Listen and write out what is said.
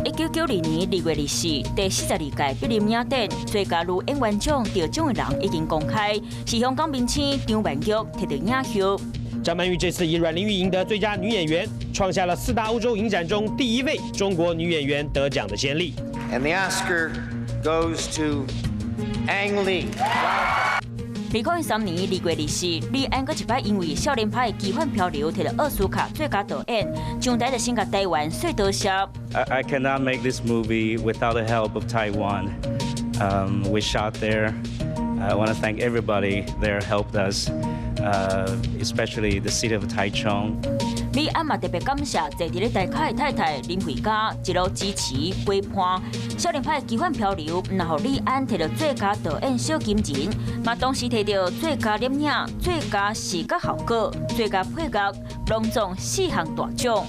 1992年2月24，第42届柏林影展最佳女演员奖得奖的人已经公开，是香港明星张曼玉摕到影后。张曼玉这次以阮玲玉赢得最佳女演员，创下了4大欧洲影展中第1位中国女演员得奖的先例。And the Oscar goes to Ang Lee. 2013年2月24，李安搁一摆因为《少年派的奇幻漂流》摕到奥斯卡最佳导演，上台就先甲台湾说多谢。I cannot make this movie without the help of Taiwan. We shot there. I want to thank everybody there helped us, especially the city of Taichung. 李安嘛特别感谢坐伫咧台卡的太太林慧嘉一路支持陪伴。《少年派的奇幻漂流》然后李安摕到最佳导演小金人，嘛同时摕到最佳摄影、最佳视觉效果、最佳配角，拢总4项大奖。